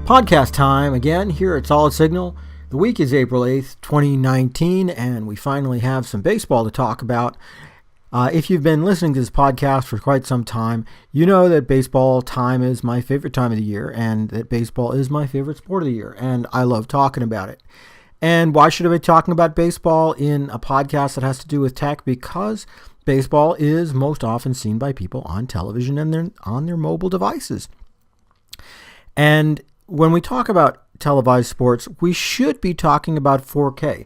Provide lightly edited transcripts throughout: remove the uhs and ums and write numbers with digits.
Podcast time again here at Solid Signal. The week is April 8th, 2019, and we finally have some baseball to talk about. If you've been listening to this podcast for quite some time, you know that baseball time is my favorite time of the year, and that baseball is my favorite sport of the year, and I love talking about it. And why should I be talking about baseball in a podcast that has to do with tech? Because baseball is most often seen by people on television and on their mobile devices. And when we talk about televised sports, we should be talking about 4K.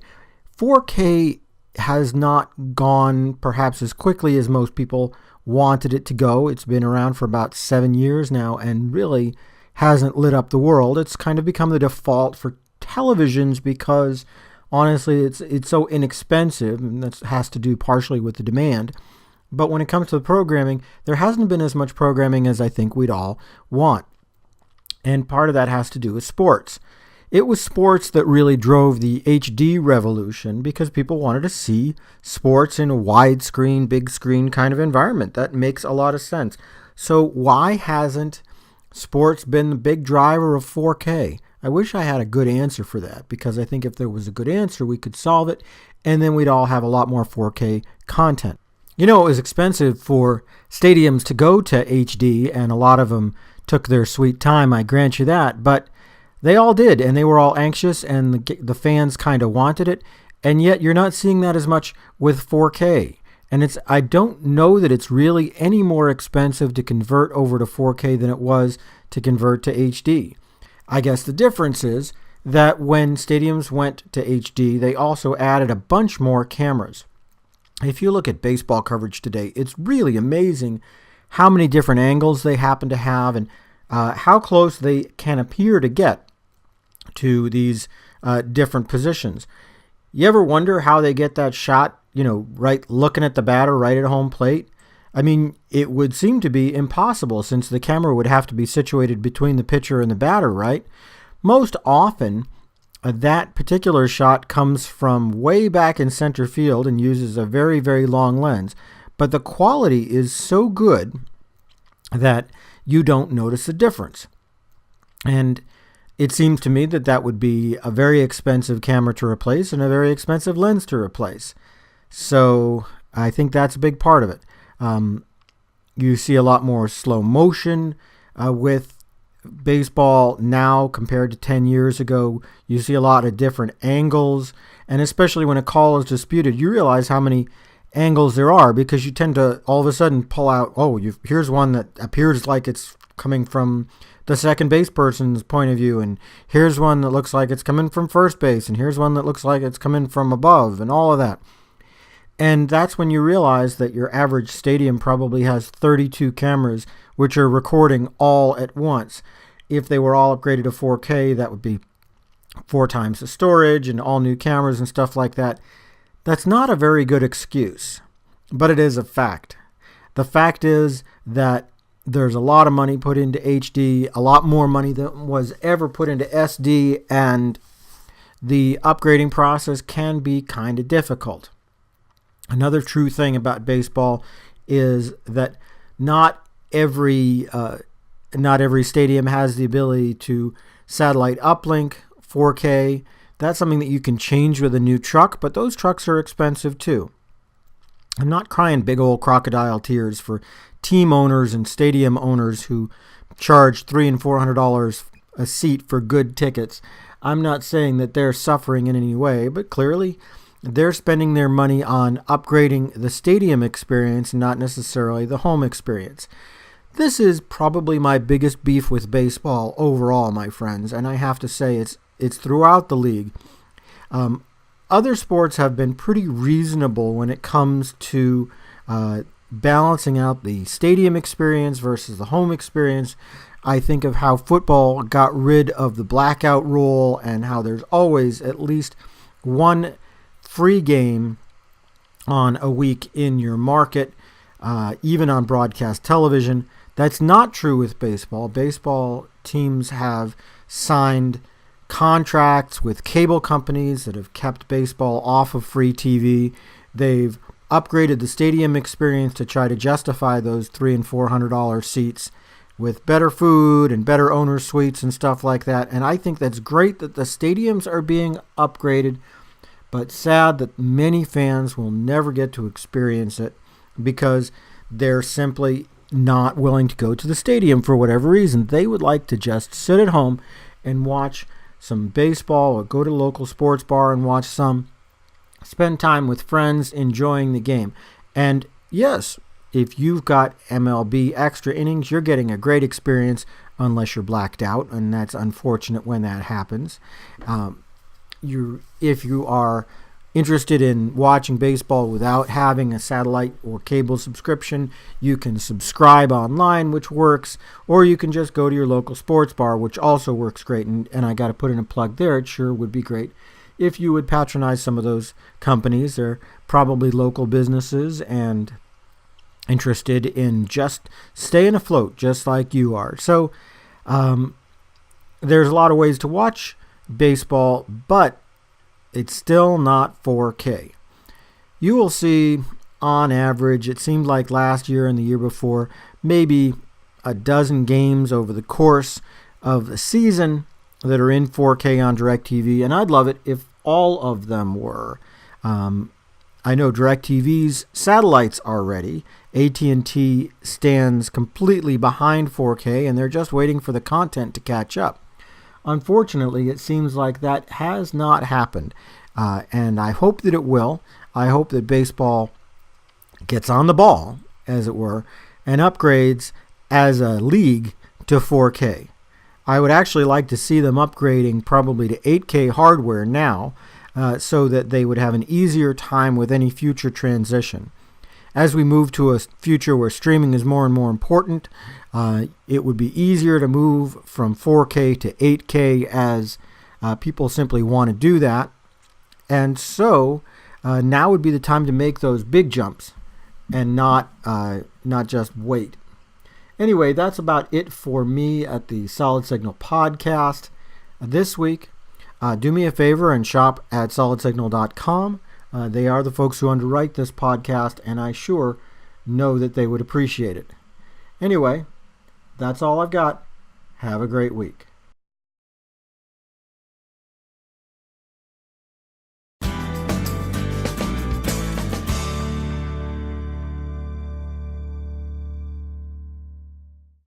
4K has not gone perhaps as quickly as most people wanted it to go. It's been around for about 7 years now and really hasn't lit up the world. It's kind of become the default for televisions because honestly it's so inexpensive, and that has to do partially with the demand. But when it comes to the programming, there hasn't been as much programming as I think we'd all want. And part of that has to do with sports. It was sports that really drove the HD revolution because people wanted to see sports in a widescreen, big screen kind of environment. That makes a lot of sense. So why hasn't sports been the big driver of 4K? I wish I had a good answer for that, because I think if there was a good answer, we could solve it, and then we'd all have a lot more 4K content. You know, it was expensive for stadiums to go to HD, and a lot of them took their sweet time, I grant you that, but they all did, and they were all anxious, and the fans kind of wanted it, and yet you're not seeing that as much with 4K. And I don't know that it's really any more expensive to convert over to 4K than it was to convert to HD. I guess the difference is that when stadiums went to HD, they also added a bunch more cameras. If you look at baseball coverage today, it's really amazing how many different angles they happen to have and how close they can appear to get to these different positions. You ever wonder how they get that shot, right looking at the batter right at home plate? I mean, it would seem to be impossible since the camera would have to be situated between the pitcher and the batter, right? Most often, that particular shot comes from way back in center field and uses a very, very long lens. But the quality is so good that you don't notice a difference. And it seems to me that that would be a very expensive camera to replace and a very expensive lens to replace. So I think that's a big part of it. You see a lot more slow motion with baseball now compared to 10 years ago. You see a lot of different angles, and especially when a call is disputed, you realize how many angles there are, because you tend to all of a sudden pull out, here's one that appears like it's coming from the second base person's point of view, and here's one that looks like it's coming from first base, and here's one that looks like it's coming from above, and all of that. And that's when you realize that your average stadium probably has 32 cameras which are recording all at once. If they were all upgraded to 4K, that would be 4 times the storage and all new cameras and stuff like that. That's not a very good excuse, but it is a fact. The fact is that there's a lot of money put into HD, a lot more money than was ever put into SD, and the upgrading process can be kind of difficult. Another true thing about baseball is that not every stadium has the ability to satellite uplink 4K. That's something that you can change with a new truck, but those trucks are expensive too. I'm not crying big old crocodile tears for team owners and stadium owners who charge $300 and $400 a seat for good tickets. I'm not saying that they're suffering in any way, but clearly they're spending their money on upgrading the stadium experience, not necessarily the home experience. This is probably my biggest beef with baseball overall, my friends, and I have to say it's throughout the league. Other sports have been pretty reasonable when it comes to balancing out the stadium experience versus the home experience. I think of how football got rid of the blackout rule and how there's always at least one free game on a week in your market, even on broadcast television. That's not true with baseball. Baseball teams have signed contracts with cable companies that have kept baseball off of free TV. They've upgraded the stadium experience to try to justify those $300 and $400 seats with better food and better owner suites and stuff like that. And I think that's great that the stadiums are being upgraded, but sad that many fans will never get to experience it because they're simply not willing to go to the stadium for whatever reason. They would like to just sit at home and watch some baseball or go to a local sports bar and watch some, spend time with friends enjoying the game. And yes, if you've got MLB extra innings, you're getting a great experience unless you're blacked out, and that's unfortunate when that happens. If you are interested in watching baseball without having a satellite or cable subscription, you can subscribe online, which works, or you can just go to your local sports bar, which also works great. And I got to put in a plug there. It sure would be great if you would patronize some of those companies. They're probably local businesses and interested in just staying afloat, just like you are. So there's a lot of ways to watch baseball, but it's still not 4K. You will see, on average, it seemed like last year and the year before, maybe a dozen games over the course of the season that are in 4K on DirecTV, and I'd love it if all of them were. I know DirecTV's satellites are ready. AT&T stands completely behind 4K, and they're just waiting for the content to catch up. Unfortunately, it seems like that has not happened, and I hope that it will. I hope that baseball gets on the ball, as it were, and upgrades as a league to 4K. I would actually like to see them upgrading probably to 8K hardware now, so that they would have an easier time with any future transition. As we move to a future where streaming is more and more important, it would be easier to move from 4K to 8K as people simply want to do that. And so now would be the time to make those big jumps and not just wait. Anyway, that's about it for me at the Solid Signal podcast this week. Do me a favor and shop at solidsignal.com. They are the folks who underwrite this podcast, and I sure know that they would appreciate it. Anyway, that's all I've got. Have a great week.